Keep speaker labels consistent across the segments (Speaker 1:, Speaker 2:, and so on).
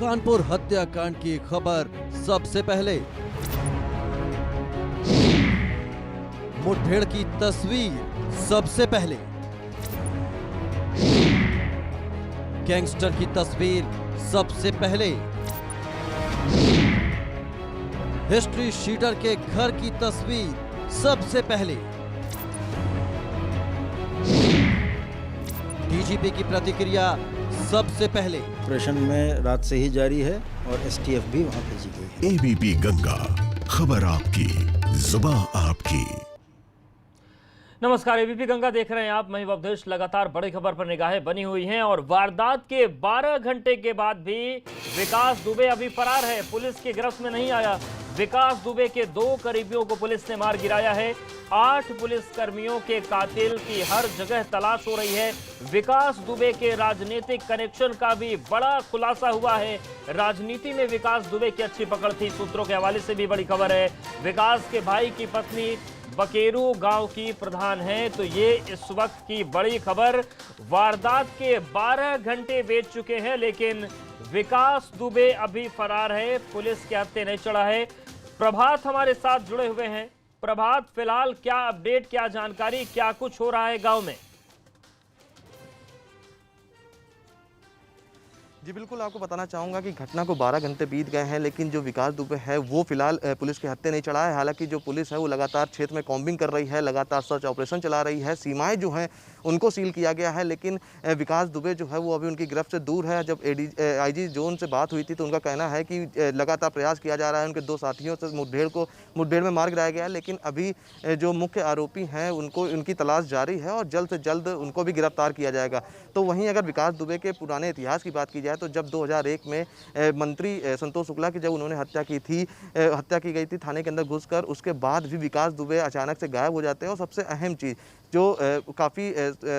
Speaker 1: कानपुर हत्याकांड की खबर सबसे पहले, मुठभेड़ की तस्वीर सबसे पहले, गैंगस्टर की तस्वीर सबसे पहले, हिस्ट्री शीटर के घर की तस्वीर सबसे पहले, डीजीपी की प्रतिक्रिया सबसे पहले।
Speaker 2: ऑपरेशन में रात से ही जारी है और एसटीएफ भी वहां भेजी गई है।
Speaker 3: एबीपी गंगा, खबर आपकी, जुबां आपकी।
Speaker 4: नमस्कार, एबीपी गंगा देख रहे हैं आप। मैं अवधेश। लगातार बड़ी खबर पर निगाहें बनी हुई हैं और वारदात के 12 घंटे के बाद भी विकास दुबे अभी फरार है, पुलिस की गिरफ्त में नहीं आया। विकास दुबे के 2 करीबियों को पुलिस ने मार गिराया है। 8 पुलिसकर्मियों के कातिल की हर जगह तलाश हो रही है। विकास दुबे के राजनीतिक कनेक्शन का भी बड़ा खुलासा हुआ है। राजनीति में विकास दुबे की अच्छी पकड़ थी, सूत्रों के हवाले से भी बड़ी खबर है। विकास के भाई की पत्नी बकेरू गांव की प्रधान है। तो ये इस वक्त की बड़ी खबर। वारदात के 12 घंटे बीत चुके हैं लेकिन विकास दुबे अभी फरार है, पुलिस के हत्थे नहीं चढ़ा है। प्रभात हमारे साथ जुड़े हुए हैं। प्रभात, फिलहाल क्या अपडेट, क्या जानकारी, क्या कुछ हो रहा है गांव में?
Speaker 5: जी बिल्कुल, आपको बताना चाहूँगा कि घटना को 12 घंटे बीत गए हैं लेकिन जो विकास दुबे है वो फिलहाल पुलिस के हत्थे नहीं चढ़ा है। हालांकि जो पुलिस है वो लगातार क्षेत्र में कॉम्बिंग कर रही है, लगातार सर्च ऑपरेशन चला रही है, सीमाएं जो हैं उनको सील किया गया है। लेकिन विकास दुबे जो है वो अभी उनकी गिरफ्त से दूर है। जब आईजी जोन से बात हुई थी तो उनका कहना है कि लगातार प्रयास किया जा रहा है। उनके 2 साथियों से मुठभेड़ में मार गिराया गया है, लेकिन अभी जो मुख्य आरोपी हैं उनकी तलाश जारी है और जल्द से जल्द उनको भी गिरफ्तार किया जाएगा। तो वहीं अगर विकास दुबे के पुराने इतिहास की बात की जाए तो जब 2001 में मंत्री संतोष शुक्ला की जब उन्होंने हत्या की गई थी थाने के अंदर घुसकर, उसके बाद भी विकास दुबे अचानक से गायब हो जाते हैं। और सबसे अहम चीज़ जो काफ़ी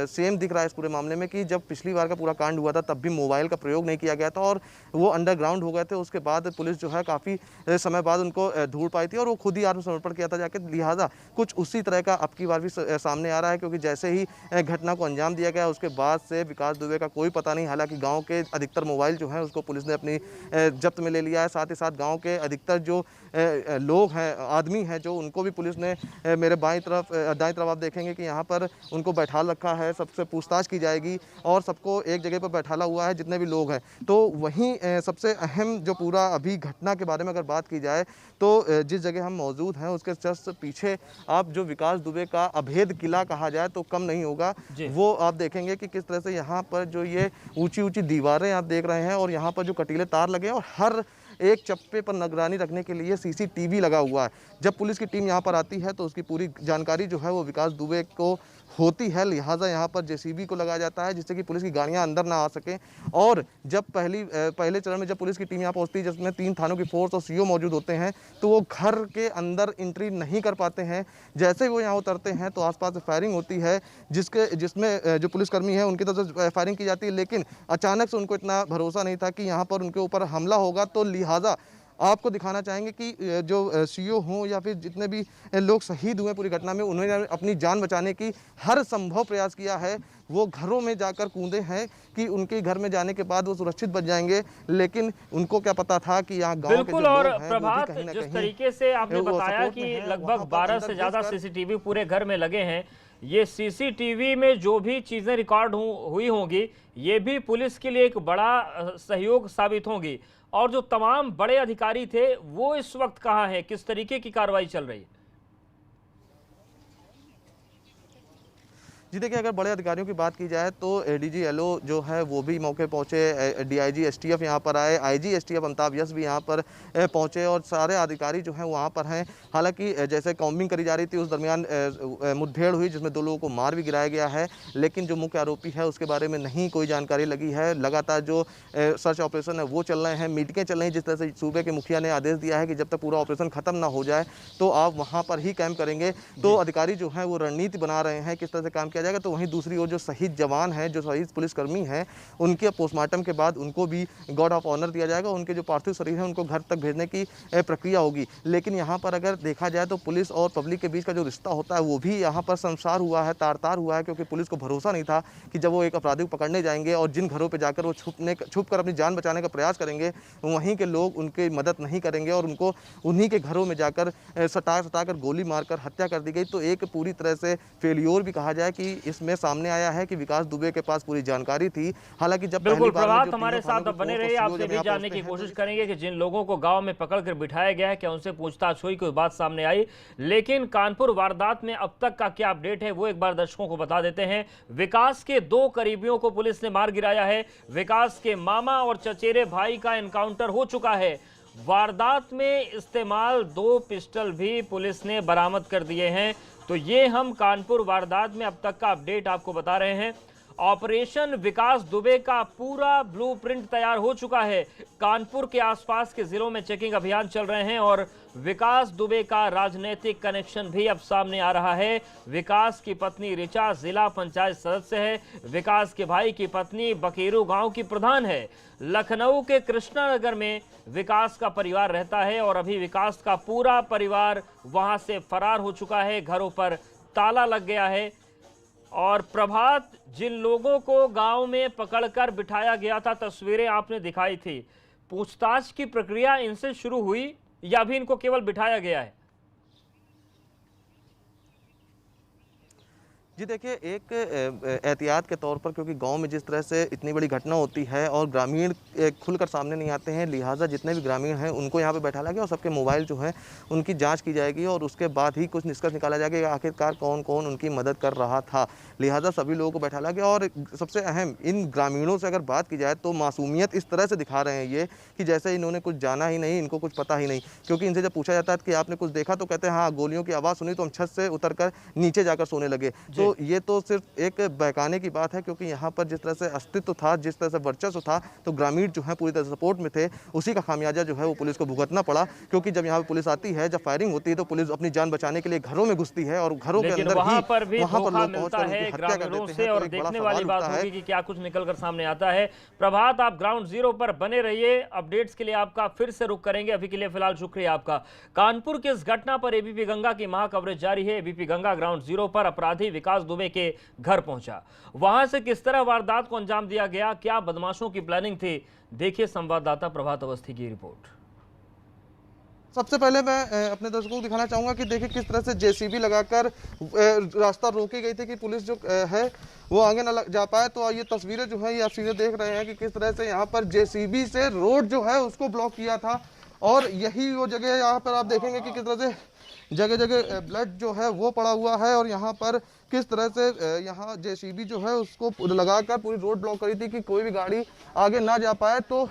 Speaker 5: सेम दिख रहा है इस पूरे मामले में कि जब पिछली बार का पूरा कांड हुआ था तब भी मोबाइल का प्रयोग नहीं किया गया था और वो अंडरग्राउंड हो गए थे। उसके बाद पुलिस जो है काफ़ी समय बाद उनको ढूंढ पाई थी और वो खुद ही आत्मसमर्पण किया था जाके। लिहाजा कुछ उसी तरह का अब की बार भी सामने आ रहा है, क्योंकि जैसे ही घटना को अंजाम दिया गया उसके बाद से विकास दुबे का कोई पता नहीं। हालांकि गाँव के अधिकतर मोबाइल जो है उसको पुलिस ने अपनी जब्त में ले लिया है। साथ ही साथ गाँव के अधिकतर जो लोग हैं, आदमी हैं, जो उनको भी पुलिस ने मेरे दाईं तरफ आप देखेंगे कि यहाँ पर उनको बैठा रखा है, सबसे पूछताछ की जाएगी और सबको एक जगह पर बैठाला हुआ है जितने भी लोग हैं। तो वहीं सबसे अहम जो पूरा अभी घटना के बारे में अगर बात की जाए तो जिस जगह हम मौजूद हैं उसके जस्ट पीछे आप जो विकास दुबे का अभेद किला कहा जाए तो कम नहीं होगा। वो आप देखेंगे कि किस तरह से यहाँ पर जो ये ऊंची ऊंची दीवारें आप देख रहे हैं और यहाँ पर जो कटीले तार लगे हैं और हर एक चप्पे पर निगरानी रखने के लिए सीसीटीवी लगा हुआ है। जब पुलिस की टीम यहाँ पर आती है तो उसकी पूरी जानकारी जो है वो विकास दुबे को होती है। लिहाजा यहाँ पर जेसीबी को लगाया जाता है जिससे कि पुलिस की गाड़ियाँ अंदर ना आ सकें। और जब पहले चरण में जब पुलिस की टीम यहाँ पहुँचती है जिसमें 3 थानों की फोर्स और सीओ मौजूद होते हैं तो वो घर के अंदर एंट्री नहीं कर पाते हैं। जैसे ही वो यहाँ उतरते हैं तो आसपास से फायरिंग होती है जिसमें जो पुलिसकर्मी है उनकी तरफ से फायरिंग की जाती है। लेकिन अचानक से उनको इतना भरोसा नहीं था कि यहाँ पर उनके ऊपर हमला होगा। तो लिहाजा आपको दिखाना चाहेंगे कि जो सीओ हों या फिर जितने भी लोग शहीद हुए पूरी घटना में, उन्होंने अपनी जान बचाने की हर संभव प्रयास किया है। वो घरों में जाकर कूदे हैं कि उनके घर में जाने के बाद वो सुरक्षित बच जाएंगे, लेकिन उनको क्या पता था कि यहाँ गांव के जो
Speaker 4: और
Speaker 5: लोग हैं,
Speaker 4: प्रभात, जिस तरीके से आपने बताया कि लगभग 12 से ज्यादा सीसीटीवी पूरे घर में लगे हैं, ये सीसीटीवी में जो भी चीजें रिकॉर्ड हुई होंगी ये भी पुलिस के लिए एक बड़ा सहयोग साबित होंगी। और जो तमाम बड़े अधिकारी थे वो इस वक्त कहाँ हैं, किस तरीके की कार्रवाई चल रही है?
Speaker 5: जी देखिए, अगर बड़े अधिकारियों की बात की जाए तो एडीजी एलओ जो है वो भी मौके पहुंचे, डीआईजी एसटीएफ यहाँ पर आए, आईजी एसटीएफ अमिताभ यश भी यहाँ पर पहुंचे और सारे अधिकारी जो हैं वहाँ पर हैं। हालांकि जैसे कॉम्बिंग करी जा रही थी उस दरमियान मुठभेड़ हुई जिसमें 2 लोगों को मार भी गिराया गया है, लेकिन जो मुख्य आरोपी है उसके बारे में नहीं कोई जानकारी लगी है। लगातार जो सर्च ऑपरेशन है वो चल रहे हैं, मीटिंगें चल रही हैं। जिस तरह से सूबे के मुखिया ने आदेश दिया है कि जब तक पूरा ऑपरेशन खत्म ना हो जाए तो आप वहाँ पर ही कैंप करेंगे। तो अधिकारी जो हैं वो रणनीति बना रहे हैं किस तरह से काम किया किया जाएगा, तो वहीं दूसरी ओर जो शहीद जवान हैं, जो शहीद पुलिसकर्मी हैं, उनके पोस्टमार्टम के बाद उनको भी गार्ड ऑफ ऑनर दिया जाएगा। उनके जो पार्थिव शरीर है उनको घर तक भेजने की प्रक्रिया होगी। लेकिन यहाँ पर अगर देखा जाए तो पुलिस और पब्लिक के बीच का जो रिश्ता होता है वो भी यहाँ पर शर्मसार हुआ है, तार हुआ है, क्योंकि पुलिस को भरोसा नहीं था कि जब वो एक अपराधी को पकड़ने जाएंगे और जिन घरों पर जाकर वो छुप कर अपनी जान बचाने का प्रयास करेंगे, वहीं के लोग उनकी मदद नहीं करेंगे और उनको उन्हीं के घरों में जाकर सटा कर गोली मारकर हत्या कर दी गई। तो एक पूरी तरह से फेलियोर भी कहा जाए कि इसमें सामने आया है कि विकास दुबे के पास पूरी जानकारी थी। हालांकि जब
Speaker 4: बिल्कुल प्रभात हमारे साथ अब बने रहे, आपसे भी जानने की कोशिश करेंगे कि जिन लोगों को गांव में पकड़कर बिठाया गया है क्या उनसे पूछताछ हुई, कोई बात सामने आई। लेकिन कानपुर वारदात में अब तक का क्या अपडेट है वो एक बार दर्शकों को बता देते हैं। विकास के 2 करीबियों को पुलिस ने मार गिराया है। विकास के मामा और चचेरे भाई का एनकाउंटर हो चुका है। वारदात में इस्तेमाल 2 पिस्टल भी पुलिस ने बरामद कर दिए हैं। तो ये हम कानपुर वारदात में अब तक का अपडेट आपको बता रहे हैं। ऑपरेशन विकास दुबे का पूरा ब्लूप्रिंट तैयार हो चुका है। कानपुर के आसपास के जिलों में चेकिंग अभियान चल रहे हैं और विकास दुबे का राजनीतिक कनेक्शन भी अब सामने आ रहा है। विकास की पत्नी ऋचा जिला पंचायत सदस्य है। विकास के भाई की पत्नी बकेरू गांव की प्रधान है। लखनऊ के कृष्णानगर में विकास का परिवार रहता है और अभी विकास का पूरा परिवार वहां से फरार हो चुका है। घरों पर ताला लग गया है। और प्रभात, जिन लोगों को गांव में पकड़कर बिठाया गया था, तस्वीरें आपने दिखाई थी, पूछताछ की प्रक्रिया इनसे शुरू हुई या भी इनको केवल बिठाया गया है?
Speaker 5: जी देखिए, एक एहतियात के तौर पर, क्योंकि गांव में जिस तरह से इतनी बड़ी घटना होती है और ग्रामीण खुलकर सामने नहीं आते हैं, लिहाजा जितने भी ग्रामीण हैं उनको यहाँ पे बैठाया गया और सबके मोबाइल जो है उनकी जांच की जाएगी और उसके बाद ही कुछ निष्कर्ष निकाला जाएगा कि आखिरकार कौन कौन उनकी मदद कर रहा था। लिहाजा सभी लोगों को बैठाया गया। और सबसे अहम, इन ग्रामीणों से अगर बात की जाए तो मासूमियत इस तरह से दिखा रहे हैं ये कि जैसे इन्होंने कुछ जाना ही नहीं, इनको कुछ पता ही नहीं। क्योंकि इनसे जब पूछा जाता है कि आपने कुछ देखा तो कहते हैं हाँ, गोलियों की आवाज़ सुनी तो हम छत से उतर कर नीचे जाकर सोने लगे। तो ये तो सिर्फ एक बहकाने की बात है, क्योंकि यहाँ पर जिस तरह से अस्तित्व था, जिस तरह से वर्चस्व था, तो ग्रामीण जो है पूरी तरह से सपोर्ट में थे। उसी का खामियाजा जो है वो पुलिस को भुगतना पड़ा। क्योंकि जब यहाँ पर पुलिस आती है, जब फायरिंग होती है, तो पुलिस अपनी जान बचाने के लिए घरों में घुसती है और घरों के अंदर
Speaker 4: वहां पर लोग पहुंचकर हत्या कर देते हैं। और देखने वाली बात होगी कि क्या कुछ निकलकर सामने आता है। प्रभात, आप ग्राउंड जीरो पर बने रहिए। अपडेट्स के लिए आपका फिर से रुख करेंगे। अभी के लिए फिलहाल शुक्रिया आपका। कानपुर की इस घटना पर एबीपी गंगा की महा कवरेज जारी है। एबीपी गंगा ग्राउंड जीरो पर अपराधी विकास दुबे के घर पहुंचा। वहां से किस तरह वारदात को अंजाम दिया गया, क्या बदमाशों की प्लानिंग थी, देखिए संवाददाता प्रभात अवस्थी की रिपोर्ट।
Speaker 5: सबसे पहले मैं अपने दर्शकों को दिखाना चाहूँगा कि देखिए किस तरह से जेसीबी लगाकर रास्ता रोकी गई थी कि पुलिस जो है वो आगे ना जा पाए। तो ये तस्वीरें जो है ये आप सीधे देख रहे हैं कि किस तरह से यहाँ पर जेसीबी से रोड जो है उसको ब्लॉक किया था। और यही वो जगह, यहाँ पर आप देखेंगे कि किस तरह से जगह जगह ब्लड जो है वो पड़ा हुआ है। और यहाँ पर किस तरह से यहाँ जेसीबी जो है उसको लगाकर पूरी रोड ब्लॉक करी थी कि कोई भी गाड़ी आगे ना जा पाए। तो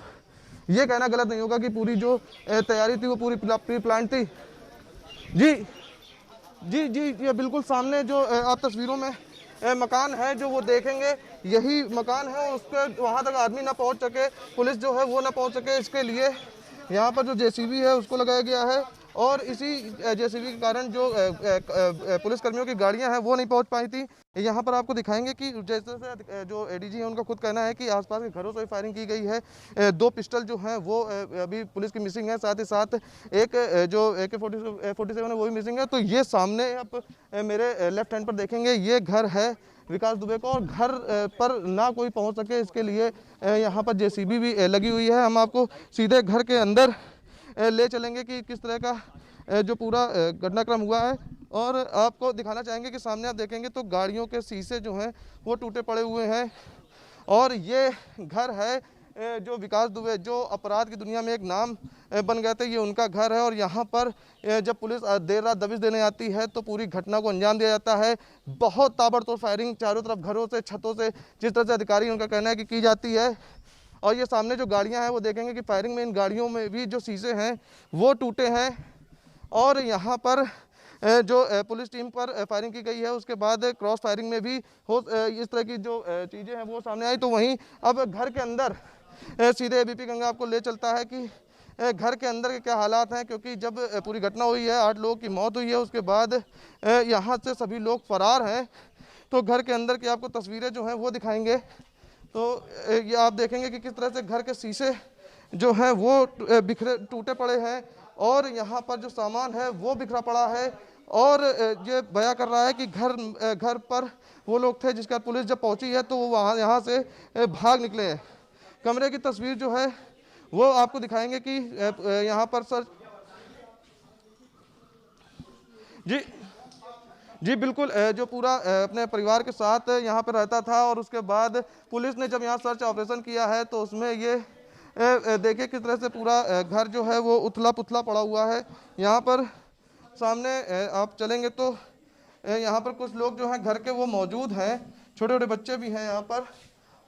Speaker 5: ये कहना गलत नहीं होगा कि पूरी जो तैयारी थी वो पूरी प्री प्लान थी। जी जी जी ये बिल्कुल सामने जो आप तस्वीरों में मकान है जो वो देखेंगे, यही मकान है। उसके वहाँ तक आदमी ना पहुँच सके, पुलिस जो है वो ना पहुँच सके, इसके लिए यहाँ पर जो जेसीबी है उसको लगाया गया है। और इसी जेसीबी के कारण जो पुलिसकर्मियों की गाड़ियां हैं वो नहीं पहुंच पाई थी। यहाँ पर आपको दिखाएंगे कि जैसे जो एडीजी है उनका खुद कहना है कि आसपास के घरों से फायरिंग की गई है। 2 पिस्टल जो हैं वो अभी पुलिस की मिसिंग है, साथ ही साथ एक जो AK-47 है वो भी मिसिंग है। तो ये सामने आप मेरे लेफ्ट हैंड पर देखेंगे, ये घर है विकास दुबे को और घर पर ना कोई पहुँच सके इसके लिए यहाँ पर जेसीबी भी लगी हुई है। हम आपको सीधे घर के अंदर ले चलेंगे कि किस तरह का जो पूरा घटनाक्रम हुआ है। और आपको दिखाना चाहेंगे कि सामने आप देखेंगे तो गाड़ियों के शीशे जो हैं वो टूटे पड़े हुए हैं। और ये घर है जो विकास दुबे, जो अपराध की दुनिया में एक नाम बन गए थे, ये उनका घर है। और यहाँ पर जब पुलिस देर रात दबिश देने आती है तो पूरी घटना को अंजाम दिया जाता है। बहुत ताबड़तोड़ फायरिंग चारों तरफ, घरों से, छतों से, जिस तरह से अधिकारी उनका कहना है कि की जाती है। और ये सामने जो गाड़ियां हैं वो देखेंगे कि फायरिंग में इन गाड़ियों में भी जो शीशे हैं वो टूटे हैं। और यहाँ पर जो पुलिस टीम पर फायरिंग की गई है उसके बाद क्रॉस फायरिंग में भी इस तरह की जो चीज़ें हैं वो सामने आई। तो वहीं अब घर के अंदर सीधे एबीपी गंगा आपको ले चलता है कि घर के अंदर के क्या हालात हैं। क्योंकि जब पूरी घटना हुई है, 8 लोगों की मौत हुई है, उसके बाद यहाँ से सभी लोग फरार हैं। तो घर के अंदर की आपको तस्वीरें जो हैं वो दिखाएंगे। तो ये आप देखेंगे कि किस तरह से घर के शीशे जो हैं वो बिखरे टूटे पड़े हैं और यहाँ पर जो सामान है वो बिखरा पड़ा है। और ये बयां कर रहा है कि घर पर वो लोग थे जिसका पुलिस जब पहुंची है तो वो यहाँ से भाग निकले हैं। कमरे की तस्वीर जो है वो आपको दिखाएंगे कि यहाँ पर सर जी बिल्कुल, जो पूरा अपने परिवार के साथ यहाँ पर रहता था और उसके बाद पुलिस ने जब यहाँ सर्च ऑपरेशन किया है तो उसमें ये देखिए किस तरह से पूरा घर जो है वो उथला पुथला पड़ा हुआ है। यहाँ पर सामने आप चलेंगे तो यहाँ पर कुछ लोग जो हैं घर के वो मौजूद हैं, छोटे छोटे बच्चे भी हैं यहाँ पर।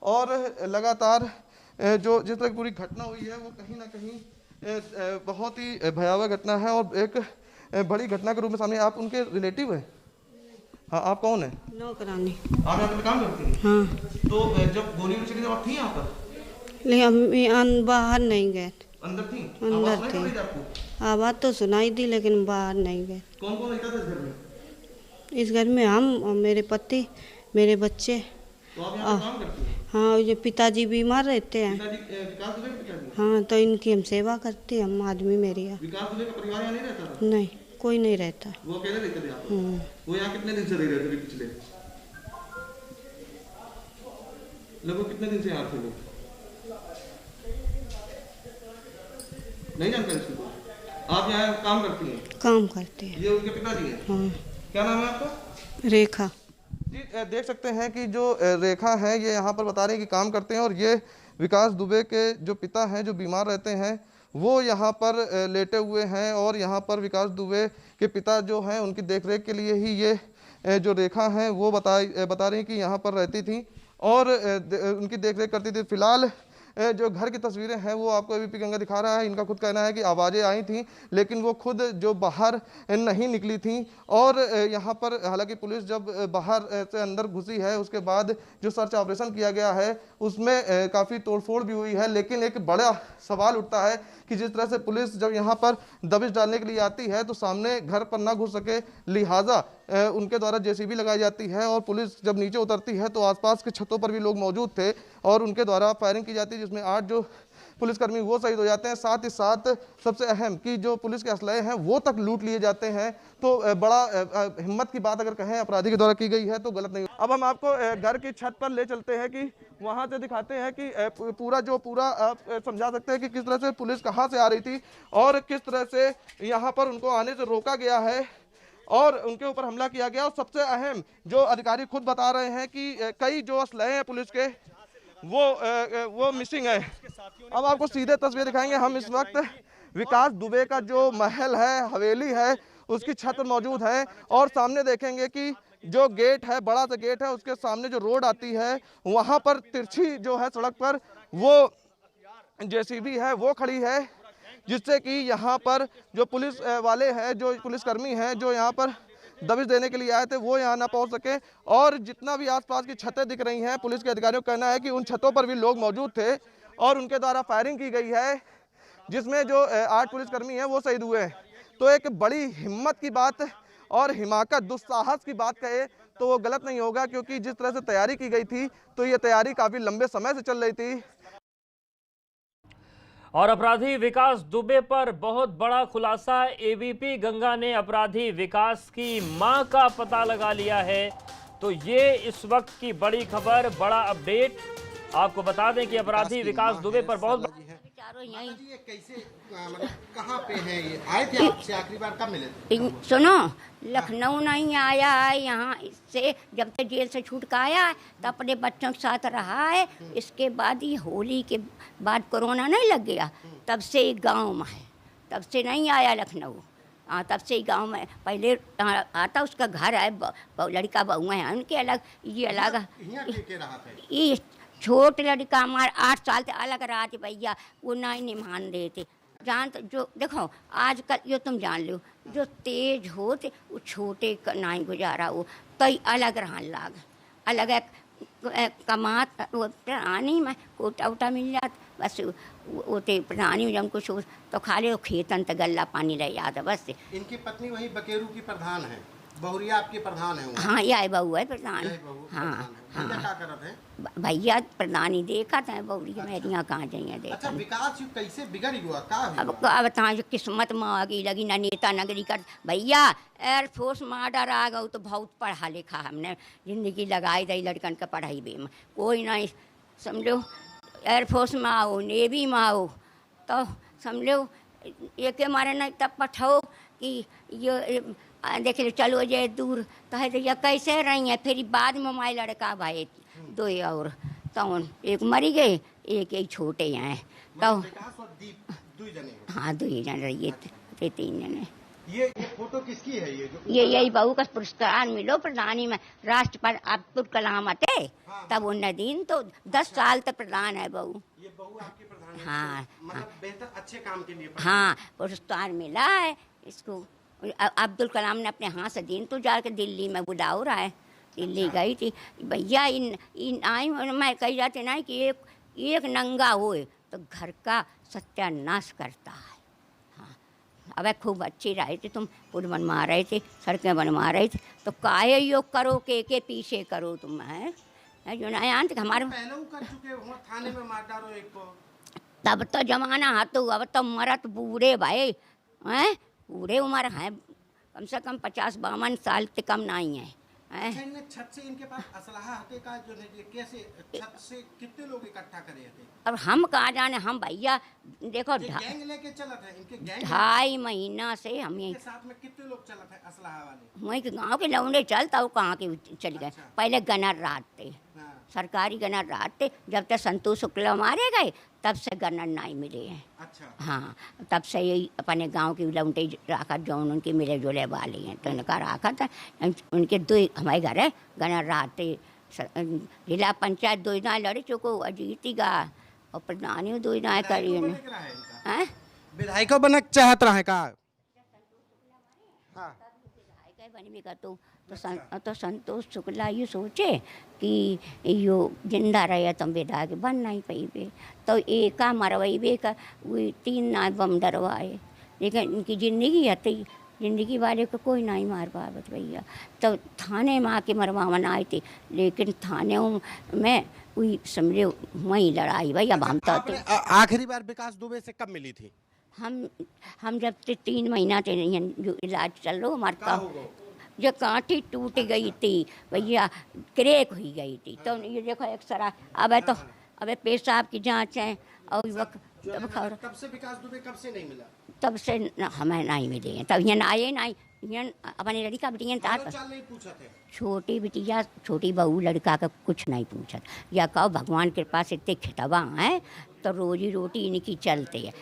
Speaker 5: और लगातार जो जिस तरह की पूरी घटना हुई है वो कहीं ना कहीं बहुत ही भयावह घटना है और एक बड़ी घटना के रूप में सामने। आप उनके रिलेटिव हैं? हाँ, आप कौन है?
Speaker 6: नौकरानी।
Speaker 5: आप यहाँ पे काम करती हैं?
Speaker 6: हाँ।
Speaker 5: तो जब गोली चली जब आप थी यहाँ पर?
Speaker 6: लेकिन हम बाहर नहीं गए।
Speaker 5: अंदर थी?
Speaker 6: अंदर थी। आवाज़ तो सुनाई दी लेकिन बाहर नहीं गए।
Speaker 5: कौन कौन रहता था इस घर में?
Speaker 6: इस घर में हम और मेरे पति, मेरे बच्चे।
Speaker 5: तो आप यहाँ पे काम करती हैं?
Speaker 6: हाँ, ये पिताजी बीमार रहते हैं।
Speaker 5: विकास दुबे के पिताजी?
Speaker 6: हाँ, तो इनकी हम सेवा करते हैं, हम आदमी मेरे यहाँ।
Speaker 5: विकास दुबे का परिवार यहाँ नहीं रहता था?
Speaker 6: नहीं, कोई नहीं रहता।
Speaker 5: वो अकेले रहते थे यहाँ पर? वो यहाँ कितने दिन से रह रहे थे पिछले? लगभग कितने दिन से यहाँ थे वो? नहीं जानते इसको? आप यहाँ काम करती हैं?
Speaker 6: काम करते हैं।
Speaker 5: ये उनके पिताजी हैं?
Speaker 6: हाँ।
Speaker 5: क्या नाम है आपका?
Speaker 6: रेखा।
Speaker 5: जी देख सकते हैं कि जो रेखा है ये यहाँ पर बता रही है कि काम करते हैं और ये विकास दुबे के जो पिता हैं जो बीमार रहते हैं वो यहाँ पर लेटे हुए हैं और यहाँ पर विकास दुबे के पिता जो हैं उनकी देखरेख के लिए ही ये जो रेखा हैं वो बता रही हैं कि यहाँ पर रहती थी और उनकी देखरेख करती थी। फिलहाल जो घर की तस्वीरें हैं वो आपको एबीपी गंगा दिखा रहा है। इनका खुद कहना है कि आवाज़ें आई थी लेकिन वो खुद जो बाहर नहीं निकली थी और यहाँ पर हालांकि पुलिस जब बाहर से अंदर घुसी है उसके बाद जो सर्च ऑपरेशन किया गया है उसमें काफ़ी तोड़फोड़ भी हुई है। लेकिन एक बड़ा सवाल उठता है कि जिस तरह से पुलिस जब यहाँ पर दबिश डालने के लिए आती है तो सामने घर पर ना घुस सके, लिहाजा उनके द्वारा जेसीबी लगाई जाती है और पुलिस जब नीचे उतरती है तो आसपास के छतों पर भी लोग मौजूद थे और उनके द्वारा फायरिंग की जाती है जिसमें 8 जो पुलिसकर्मी वो शहीद हो जाते हैं। साथ ही साथ सबसे अहम कि जो पुलिस के असलहे हैं वो तक लूट लिए जाते हैं। तो बड़ा हिम्मत की बात अगर कहें अपराधी के द्वारा की गई है तो गलत नहीं। अब हम आपको घर की छत पर ले चलते हैं कि वहाँ से दिखाते हैं कि पूरा आप समझा सकते हैं कि किस तरह से पुलिस कहाँ से आ रही थी और किस तरह से यहाँ पर उनको आने से रोका गया है और उनके ऊपर हमला किया गया। और सबसे अहम जो अधिकारी खुद बता रहे हैं कि कई जो असलहे हैं पुलिस के वो मिसिंग है। अब आपको सीधे तस्वीर दिखाएंगे। हम इस वक्त विकास दुबे का जो महल है, हवेली है, उसकी छत पर मौजूद है और सामने देखेंगे कि जो गेट है, बड़ा सा गेट है, उसके सामने जो रोड आती है वहाँ पर तिरछी जो है सड़क पर वो जेसीबी है वो खड़ी है जिससे कि यहाँ पर जो पुलिस वाले हैं, जो पुलिसकर्मी हैं जो यहाँ पर दबिश देने के लिए आए थे वो यहाँ ना पहुँच सके। और जितना भी आसपास की छतें दिख रही हैं पुलिस के अधिकारियों का कहना है कि उन छतों पर भी लोग मौजूद थे और उनके द्वारा फायरिंग की गई है जिसमें जो 8 पुलिसकर्मी हैं वो शहीद हुए हैं। तो एक बड़ी हिम्मत की बात और हिमाकत, दुस्साहस की बात कहे तो वो गलत नहीं होगा क्योंकि जिस तरह से तैयारी की गई थी तो ये तैयारी काफ़ी लंबे समय से चल रही थी।
Speaker 4: और अपराधी विकास दुबे पर बहुत बड़ा खुलासा। एबीपी गंगा ने अपराधी विकास की मां का पता लगा लिया है। तो ये इस वक्त की बड़ी खबर, बड़ा अपडेट। आपको बता दें कि अपराधी विकास दुबे पर बहुत
Speaker 7: ये कैसे मतलब कहाँ पे है? ये आए थे आपसे आखिरी बार कब मिले थे?
Speaker 8: सुनो, लखनऊ नहीं आया है, यहाँ से जब तक जेल से छूट कर आया है तो अपने बच्चों के साथ रहा है। इसके बाद ये होली के बाद कोरोना नहीं लग गया तब से गांव में है, तब से नहीं आया लखनऊ। हाँ, तब से गांव में पहले आता, उसका घर है, लड़का बहुआ है उनके अलग, ये अलग। ये छोट लड़का हमारे 8 साल से अलग रहा थे भैया, वो नहीं मान रहे थे। जान जो देखो आजकल यो तुम जान लो जो तेज होते वो छोटे नहीं गुजारा, वो कई अलग रहने लाग, अलग कमात वो प्राणी में कोटा उटा मिल जाता बस वो प्राणी जब कुछ तो खा ले खेतन तो गल्ला पानी रह जाता बस।
Speaker 7: इनकी पत्नी वही बकेरू की प्रधान है। बहुरिया आपके प्रधान है वहाँ?
Speaker 8: हाँ यह बहू है प्रधान।
Speaker 7: यही बहू
Speaker 8: हाँ
Speaker 7: प्रधान है। भैया क्या करत हैं?
Speaker 8: भैया प्रधान ही देखा था बहुरिया मेरिया कहाँ जाइए
Speaker 7: अच्छा,
Speaker 8: देखा।
Speaker 7: विकास युग कैसे बिगड़ गया? का
Speaker 8: अब तहाँ जो किस्मत में आगी लगी ना नेता नगरी कर भैया एयरफोर्स में ऑर्डर आ गया तो बहुत पढ़ा लिखा हमने जिंदगी लगाई दी लड़कन के पढ़ाई भी में कोई नहीं समझो एयरफोर्स में आओ नेवी में आओ तो समझो एक मारे नहीं तब पठाओ कि ये देख लो चलो जे दूर तो है तो ये कैसे रही है फिर बाद में हमारे लड़का भाई दो और तो एक मरी गए एक छोटे हैं तो
Speaker 7: विकास और दीप दुई जने हो।
Speaker 8: हाँ दो ही जन रही थे 3 जने।
Speaker 7: ये फोटो किसकी है? ये जो
Speaker 8: ये यही बहू का पुरस्कार मिलो प्रधानी में राष्ट्रपति अब्दुल कलाम आते तब उन दिन तो 10 साल तक प्रधान है बहू।
Speaker 7: ये बहू आपकी प्रधान है?
Speaker 8: हाँ
Speaker 7: मतलब बेहतर अच्छे काम के लिए
Speaker 8: हाँ पुरस्कार मिला है इसको। अब्दुल कलाम ने अपने हाथ से दिन तो जाकर दिल्ली में बुलाओ रहा है। दिल्ली गई थी भैया इन आई मैं कही जाती ना कि एक नंगा होए तो घर का सत्यानाश करता है। हाँ अब खूब अच्छी रही थी तुम पुल बनवा रहे थे सड़कें बनवा रहे थे तो काहे योग करो के पीछे करो तुम है जो नया हमारे
Speaker 7: पहले कर चुके हो थाने में मार डालो एक को।
Speaker 8: तब तो जमाना हाथों अब तो मरत बूढ़े भाई हैं बूढ़े उम्र हैं कम से कम 50-52 साल से कम नहीं है।
Speaker 7: अच्छा, इनने छत से इनके पास असलहा हटे का जो नहीं कैसे छत से कितने लोग इकट्ठा करे थे?
Speaker 8: अब हम कहाँ जाने हम भैया देखो
Speaker 7: गैंग लेके चलत है इनके गैंग
Speaker 8: 2.5 महीना से हम
Speaker 7: के साथ में कितने लोग चलत है असलहा वाले?
Speaker 8: वहीं के गाँव के लौंडे चलता वो कहाँ के चल गए। पहले गनर रात थे
Speaker 7: हाँ।
Speaker 8: सरकारी गनर रात थे जब तक संतोष शुक्ला मारे गए तब से गनर नहीं मिले हैं।
Speaker 7: अच्छा
Speaker 8: हाँ तब से यही अपने गांव की लौंडे रखा जौन उनके मिले जुले वाले हैं तो इनका रखा था उनके 2 हमारे घर है गनर रात जिला पंचायत 2 ना लड़ चुको अजीतीगा और प्रधानी 2 ना करी है।
Speaker 7: विधायक बनक चाहत रहे का? हाँ
Speaker 8: बनी का तो संतोष शुक्ला ये सोचे कि यो जिंदा रहे तुम विधायक बन नहीं पाइबे तो एका मरवाइबे का वही 3 ना बम डरवाए लेकिन उनकी जिंदगी है जिंदगी वाले को कोई नहीं मार पावत भैया तो थाने में आके मरवावन आए थे लेकिन थाने में वही समझे वहीं लड़ाई भैया हम तो
Speaker 7: आखिरी बार विकास दुबे से कब मिली थी?
Speaker 8: हम जब से 3 महीना से जो इलाज चल रहा मरता जो कांटी टूट गई थी भैया क्रैक हुई गई थी तो ये देखो एक्सरा अब पेशाब की जांच है और
Speaker 7: तब से विकास दुबे कब से नहीं मिला?
Speaker 8: तब से हमें नहीं मिले हैं तब यहाँ आए नहीं यहाँ अपनी लड़का बिटिया
Speaker 7: नहीं पूछा थे
Speaker 8: छोटी बिटिया छोटी बहू लड़का का कुछ नहीं पूछा या कहो भगवान के पास इतने खितवा हैं तो रोजी रोटी इनकी चलती है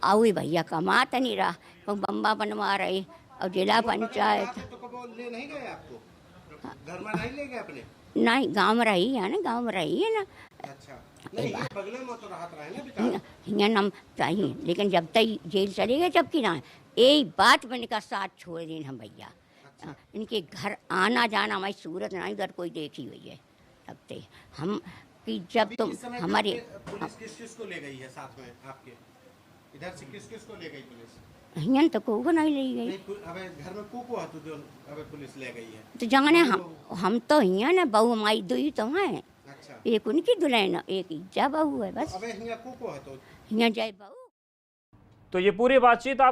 Speaker 8: आओ भैया कमाता नहीं रहा तो बम्बा बनवा रहे और जिला पंचायत
Speaker 7: तो ले नहीं गए आपको? घर में नहीं ले गए अपने?
Speaker 8: नहीं गाँव में रही है ना गाँव में रही है ना।
Speaker 7: अच्छा नहीं ये बगले में तो राहत रहे ना विकास?
Speaker 8: यहाँ नाम चाहिए लेकिन जब तक जेल चले गए जबकि ना यही बात में इनका साथ छोड़ दें हम भैया। अच्छा। इनके घर आना जाना हमारी सूरत नहीं उधर कोई देखी हुई है तब तक हम कि जब तुम हमारे
Speaker 7: पुलिस किस को ले गई है साथ में आपके इधर से किस को ले गई पुलिस?
Speaker 8: यहाँ तो को नहीं ले गई
Speaker 7: अबे घर में को है तो जो अबे पुलिस ले गई है
Speaker 8: तो जाने हम तो यहाँ ना बहू हमारी 2 तो हैं।
Speaker 7: अच्छा
Speaker 8: एक उनकी दुल्हन एक इज्जा बहू है बस।
Speaker 7: अबे यहाँ को है तो
Speaker 8: यहाँ जय बहू।
Speaker 4: तो ये पूरी बातचीत आप